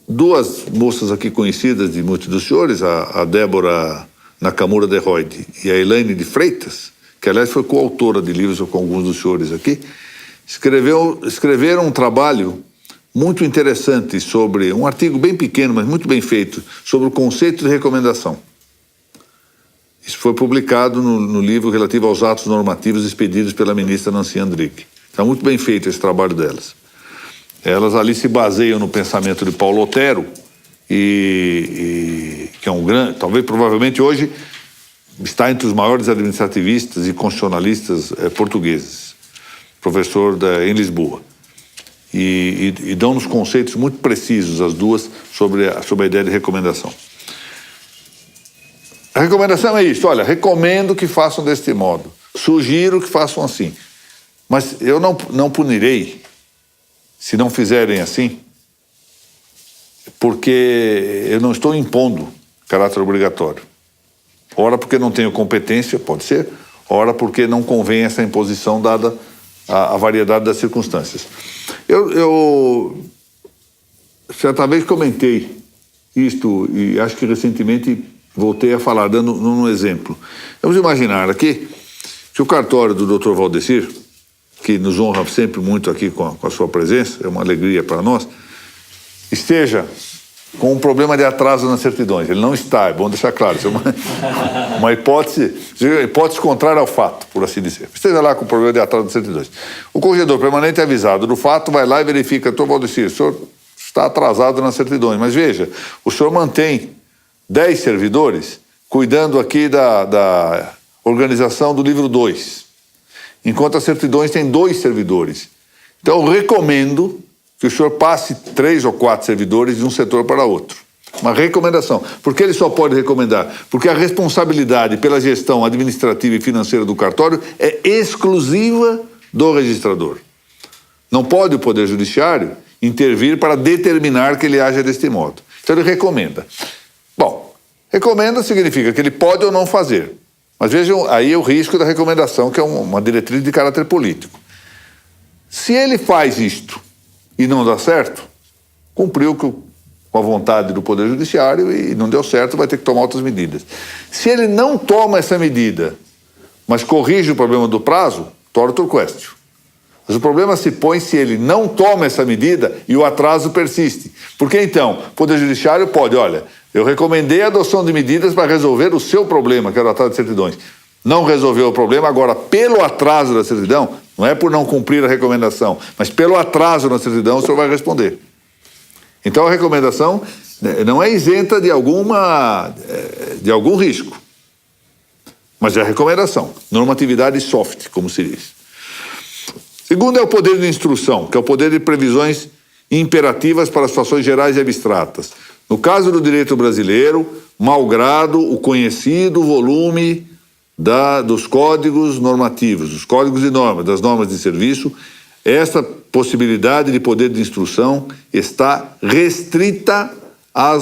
Duas moças aqui conhecidas de muitos dos senhores, a Débora Nakamura de Roide e a Elaine de Freitas, que aliás foi coautora de livros com alguns dos senhores aqui, escreveram um trabalho muito interessante sobre, um artigo bem pequeno, mas muito bem feito, sobre o conceito de recomendação. Isso foi publicado no livro relativo aos atos normativos expedidos pela ministra Nancy Andrighi. Está muito bem feito esse trabalho delas. Elas ali se baseiam no pensamento de Paulo Otero, que é um grande, talvez provavelmente hoje está entre os maiores administrativistas e constitucionalistas portugueses, professor em Lisboa. E dão-nos conceitos muito precisos, as duas, sobre a ideia de recomendação. A recomendação é isso: olha, recomendo que façam deste modo, sugiro que façam assim, mas eu não punirei se não fizerem assim, porque eu não estou impondo caráter obrigatório. Ora porque não tenho competência, pode ser, ora porque não convém essa imposição dada a variedade das circunstâncias. Eu certa vez comentei isto, e acho que recentemente voltei a falar, dando um exemplo. Vamos imaginar aqui que o cartório do Dr. Valdecir, que nos honra sempre muito aqui com a sua presença, é uma alegria para nós, esteja com um problema de atraso nas certidões. Ele não está, é bom deixar claro, isso é uma hipótese contrária ao fato, por assim dizer. Esteja lá com problema de atraso nas certidões. O corregedor permanente é avisado do fato, vai lá e verifica: Dr. Valdecir, o senhor está atrasado nas certidões, mas veja, o senhor mantém 10 servidores cuidando aqui da organização do livro 2, enquanto as certidões têm 2 servidores. Então, eu recomendo que o senhor passe 3 ou 4 servidores de um setor para outro. Uma recomendação. Por que ele só pode recomendar? Porque a responsabilidade pela gestão administrativa e financeira do cartório é exclusiva do registrador. Não pode o Poder Judiciário intervir para determinar que ele haja deste modo. Então, ele recomenda. Bom, recomenda significa que ele pode ou não fazer. Mas vejam, aí é o risco da recomendação, que é uma diretriz de caráter político. Se ele faz isto e não dá certo, cumpriu com a vontade do Poder Judiciário e não deu certo, vai ter que tomar outras medidas. Se ele não toma essa medida, mas corrige o problema do prazo, tortur quaestio. Mas o problema se põe se ele não toma essa medida e o atraso persiste. Porque então, o Poder Judiciário pode, olha, eu recomendei a adoção de medidas para resolver o seu problema, que era o atraso de certidões. Não resolveu o problema, agora, pelo atraso da certidão, não é por não cumprir a recomendação, mas pelo atraso na certidão, o senhor vai responder. Então, a recomendação não é isenta de algum risco, mas é a recomendação, normatividade soft, como se diz. Segundo é o poder de instrução, que é o poder de previsões imperativas para situações gerais e abstratas. No caso do direito brasileiro, malgrado o conhecido volume dos códigos normativos, dos códigos e normas, das normas de serviço, esta possibilidade de poder de instrução está restrita à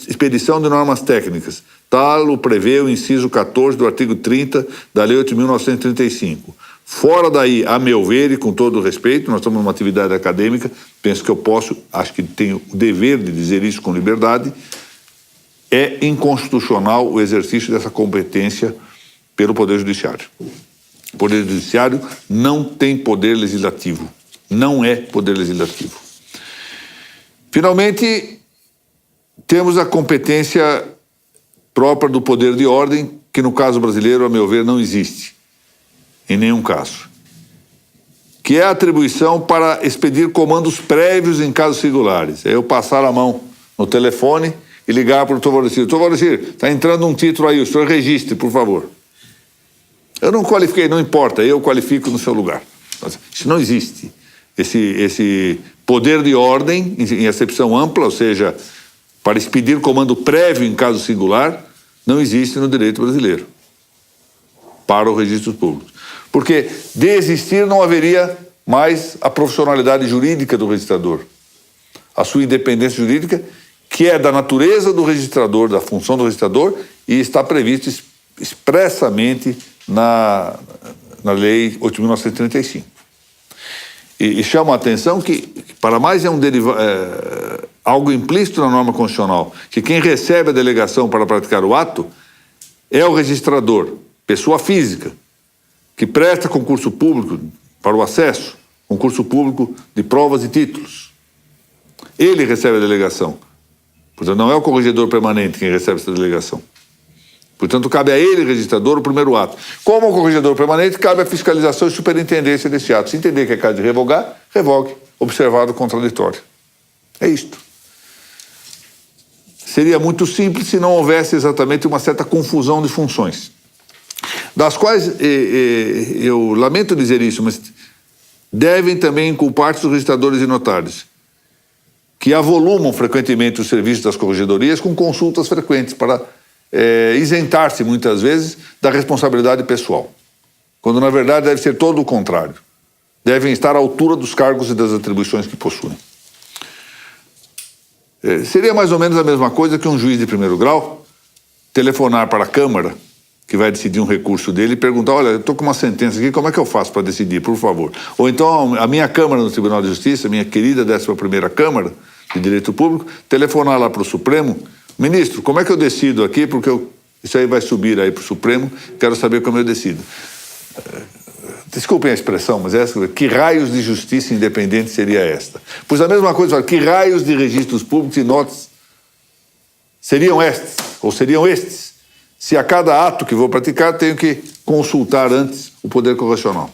expedição de normas técnicas. Tal o prevê o inciso 14 do artigo 30 da Lei 8.935. Fora daí, a meu ver, e com todo o respeito, nós estamos numa atividade acadêmica, penso que eu posso, acho que tenho o dever de dizer isso com liberdade, é inconstitucional o exercício dessa competência pelo Poder Judiciário. O Poder Judiciário não tem poder legislativo. Não é poder legislativo. Finalmente, temos a competência própria do poder de ordem, que no caso brasileiro, a meu ver, não existe. Em nenhum caso. Que é a atribuição para expedir comandos prévios em casos singulares. É eu passar a mão no telefone e ligar para o Dr. Valdecir. Dr. Valdecir, está entrando um título aí, o senhor registre, por favor. Eu não qualifiquei, não importa, eu qualifico no seu lugar. Isso não existe. Esse poder de ordem, em acepção ampla, ou seja, para expedir comando prévio em caso singular, não existe no direito brasileiro para os registros públicos. Porque de existir não haveria mais a profissionalidade jurídica do registrador. A sua independência jurídica, que é da natureza do registrador, da função do registrador, e está previsto expressamente na Lei 8.935. E chama a atenção que, para mais, é algo implícito na norma constitucional, que quem recebe a delegação para praticar o ato é o registrador, pessoa física, que presta concurso público para o acesso, concurso público de provas e títulos. Ele recebe a delegação. Portanto, não é o corregedor permanente quem recebe essa delegação. Portanto, cabe a ele, registrador, o primeiro ato. Como o corregedor permanente, cabe a fiscalização e superintendência desse ato. Se entender que é caso de revogar, revogue, observado o contraditório. É isto. Seria muito simples se não houvesse exatamente uma certa confusão de funções, das quais, eu lamento dizer isso, mas devem também inculpar-se os registradores e notários, que avolumam frequentemente os serviços das corregedorias com consultas frequentes para isentar-se, muitas vezes, da responsabilidade pessoal, quando, na verdade, deve ser todo o contrário. Devem estar à altura dos cargos e das atribuições que possuem. Seria mais ou menos a mesma coisa que um juiz de primeiro grau telefonar para a Câmara, que vai decidir um recurso dele, e perguntar: olha, eu estou com uma sentença aqui, como é que eu faço para decidir, por favor? Ou então a minha Câmara no Tribunal de Justiça, minha querida 11ª Câmara de Direito Público, telefonar lá para o Supremo: ministro, como é que eu decido aqui, porque eu Isso aí vai subir aí para o Supremo, quero saber como eu decido. Desculpem a expressão, mas que raios de justiça independente seria esta? Pois a mesma coisa, que raios de registros públicos e notas seriam estes, ou seriam estes, se a cada ato que vou praticar tenho que consultar antes o Poder Correcional.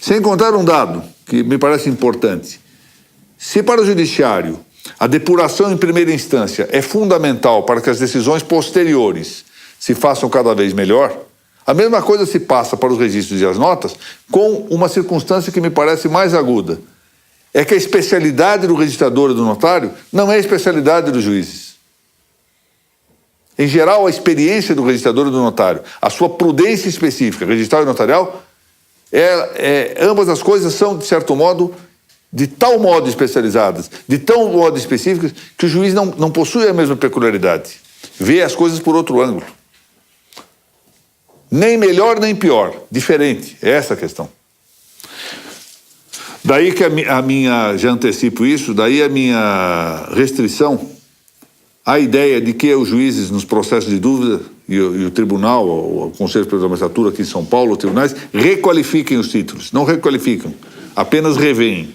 Sem contar um dado que me parece importante. Se para o Judiciário a depuração em primeira instância é fundamental para que as decisões posteriores se façam cada vez melhor, a mesma coisa se passa para os registros e as notas com uma circunstância que me parece mais aguda. É que a especialidade do registrador e do notário não é a especialidade dos juízes. Em geral, a experiência do registrador e do notário, a sua prudência específica, registral e notarial, ambas as coisas são, de certo modo, de tal modo especializadas, de tal modo específicas, que o juiz não possui a mesma peculiaridade. Vê as coisas por outro ângulo. Nem melhor, nem pior. Diferente. É essa a questão. Daí que já antecipo isso, daí a minha restrição à ideia de que os juízes, nos processos de dúvida, e o tribunal, o Conselho Superior da Magistratura aqui em São Paulo, os tribunais, requalifiquem os títulos. Não requalificam, apenas revêem.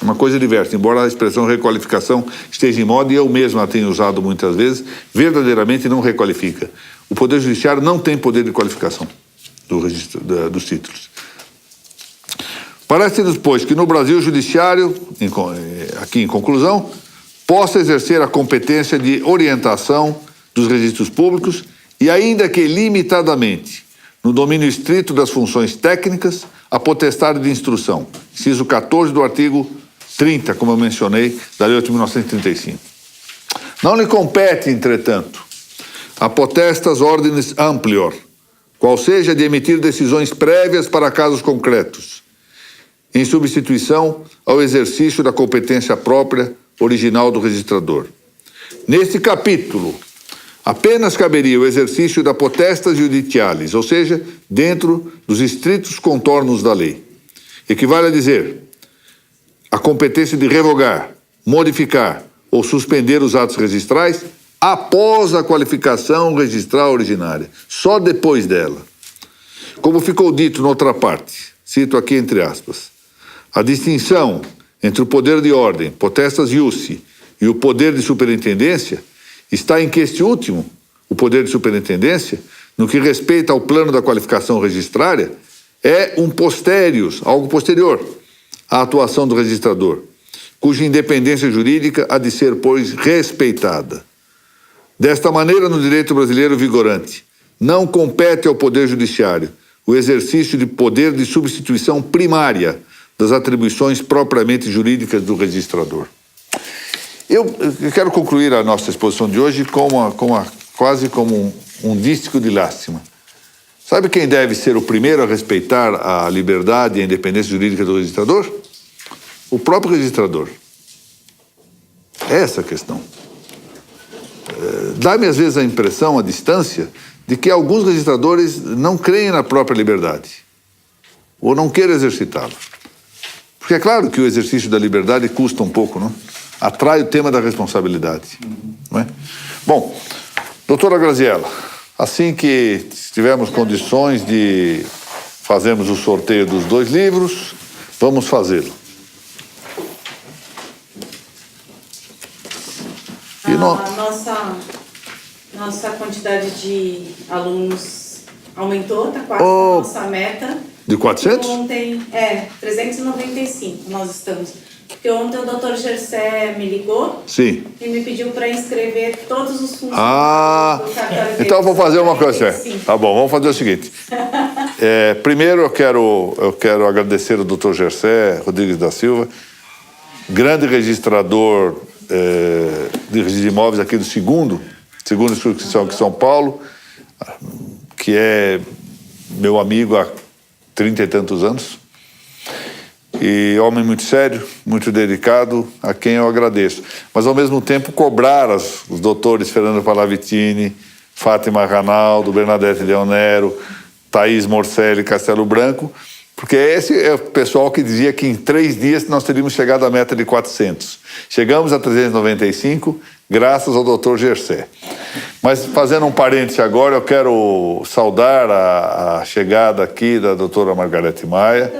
Uma coisa diversa, embora a expressão requalificação esteja em moda e eu mesmo a tenho usado muitas vezes, verdadeiramente não requalifica. O Poder Judiciário não tem poder de qualificação dos títulos. Parece-nos, pois, que no Brasil o Judiciário, aqui em conclusão, possa exercer a competência de orientação dos registros públicos e, ainda que limitadamente, no domínio estrito das funções técnicas, a potestade de instrução. Inciso 14 do artigo 30, como eu mencionei, da Lei 8.935. Não lhe compete, entretanto, a potestas ordines amplior, qual seja de emitir decisões prévias para casos concretos, em substituição ao exercício da competência própria original do registrador. Neste capítulo, apenas caberia o exercício da potestas judicialis, ou seja, dentro dos estritos contornos da lei. Equivale a dizer, a competência de revogar, modificar ou suspender os atos registrais após a qualificação registral originária, só depois dela. Como ficou dito noutra parte, cito aqui entre aspas, a distinção entre o poder de ordem, potestas iusse, e o poder de superintendência está em que este último, o poder de superintendência, no que respeita ao plano da qualificação registrária, é um posterius, algo posterior à atuação do registrador, cuja independência jurídica há de ser, pois, respeitada. Desta maneira, no direito brasileiro vigorante, não compete ao Poder Judiciário o exercício de poder de substituição primária das atribuições propriamente jurídicas do registrador. Eu quero concluir a nossa exposição de hoje quase como um dístico de lástima. Sabe quem deve ser o primeiro a respeitar a liberdade e a independência jurídica do registrador? O próprio registrador. É essa a questão. Dá-me às vezes a impressão, à distância, de que alguns registradores não creem na própria liberdade ou não querem exercitá-la. Porque é claro que o exercício da liberdade custa um pouco, não? Atrai o tema da responsabilidade. Não é? Bom, doutora Graziella, assim que tivermos condições de fazermos o sorteio dos 2 livros, vamos fazê-lo. Nossa quantidade de alunos aumentou, está quase a nossa meta. De 400? Ontem, 395 nós estamos. Porque ontem o Dr. Gersé me ligou. Sim. E me pediu para inscrever todos os funcionários do cartório. Então eu vou fazer uma coisa. Tá bom, vamos fazer o seguinte. Primeiro eu quero agradecer ao Dr. Gersé Rodrigues da Silva, grande registrador de registro de imóveis aqui do segundo instituição aqui em São Paulo, que é meu amigo há 30 e tantos anos, e homem muito sério, muito dedicado, a quem eu agradeço. Mas, ao mesmo tempo, cobrar os doutores Fernando Palavitini, Fátima Ranaldo, Bernadette Leonero, Thaís Morcelli, Castelo Branco, porque esse é o pessoal que dizia que em 3 dias nós teríamos chegado à meta de 400. Chegamos a 395, graças ao doutor Gersé. Mas fazendo um parêntese agora, eu quero saudar a chegada aqui da doutora Margarete Maia.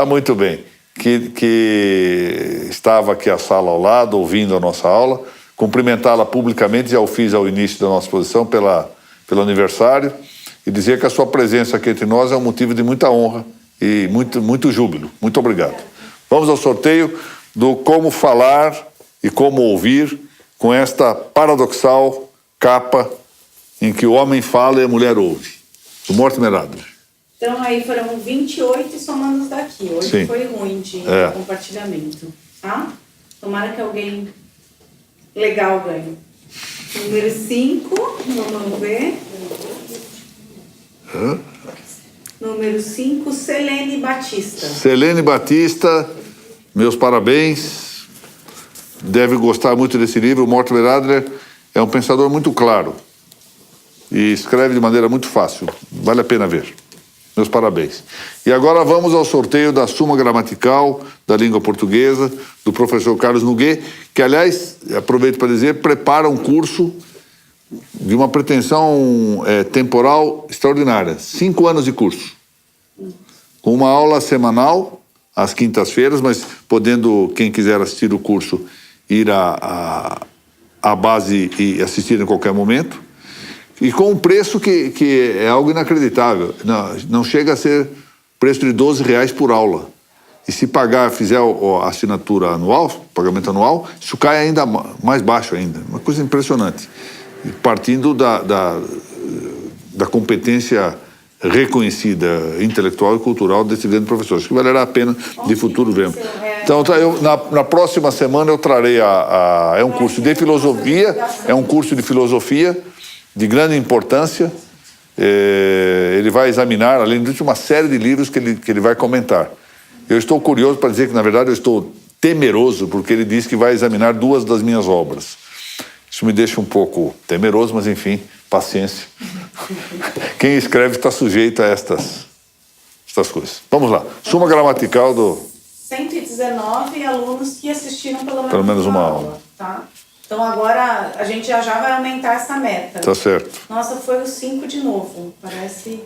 Muito bem. Que estava aqui a sala ao lado, ouvindo a nossa aula. Cumprimentá-la publicamente, já o fiz ao início da nossa exposição, pelo aniversário. E dizer que a sua presença aqui entre nós é um motivo de muita honra e muito júbilo. Muito obrigado. Vamos ao sorteio do Como Falar e Como Ouvir, com esta paradoxal capa em que o homem fala e a mulher ouve. Do Mortimer Adler. Então aí foram 28 somando os daqui. Hoje Sim. foi ruim de compartilhamento, tá? Tomara que alguém legal ganhe. Número 5, vamos ver. Número 5, Selene Batista. Selene Batista, meus parabéns. Deve gostar muito desse livro. O Mortimer Adler é um pensador muito claro e escreve de maneira muito fácil. Vale a pena ver. Meus parabéns. E agora vamos ao sorteio da Suma Gramatical da Língua Portuguesa, do professor Carlos Noguet, que, aliás, aproveito para dizer, prepara um curso de uma pretensão temporal extraordinária. 5 anos de curso. Com uma aula semanal, às quintas-feiras, mas podendo, quem quiser assistir o curso, ir à base e assistir em qualquer momento. E com um preço que é algo inacreditável. Não chega a ser preço de R$12 por aula. E se fizer a assinatura anual, pagamento anual, isso cai ainda mais baixo ainda. Uma coisa impressionante. Partindo da competência reconhecida intelectual e cultural desse grande professor. Acho que valerá a pena de futuro vermos. Então, na próxima semana eu trarei é um curso de filosofia, de grande importância. Ele vai examinar, além disso, uma série de livros que ele vai comentar. Eu estou curioso para dizer que, na verdade, eu estou temeroso, porque ele diz que vai examinar 2 das minhas obras. Isso me deixa um pouco temeroso, mas, enfim, paciência. Quem escreve está sujeito a estas coisas. Vamos lá. Suma Gramatical do... 119 alunos que assistiram pelo menos uma aula. Tá? Então agora a gente já vai aumentar essa meta. Tá certo. Nossa, foi o 5 de novo. Parece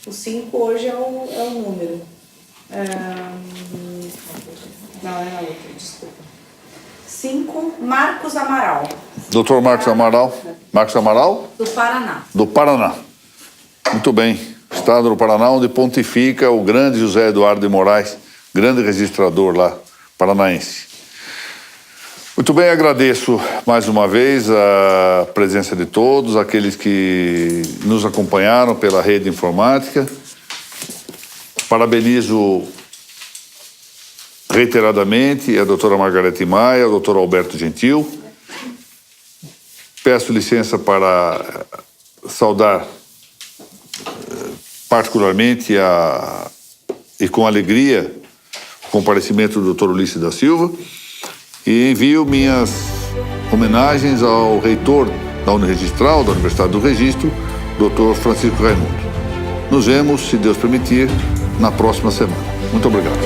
o 5 hoje é o número. Não, é a outra, desculpa. 5, Marcos Amaral. Doutor Marcos Amaral. Marcos Amaral? Do Paraná. Do Paraná. Muito bem. Estado do Paraná, onde pontifica o grande José Eduardo de Moraes, grande registrador lá, paranaense. Muito bem, agradeço mais uma vez a presença de todos, aqueles que nos acompanharam pela rede informática. Parabenizo reiteradamente a doutora Margarete Maia, o doutor Alberto Gentil. Peço licença para saudar particularmente e com alegria o comparecimento do doutor Ulisses da Silva e envio minhas homenagens ao reitor da Uniregistral, da Universidade do Registro, doutor Francisco Raimundo. Nos vemos, se Deus permitir, na próxima semana. Muito obrigado.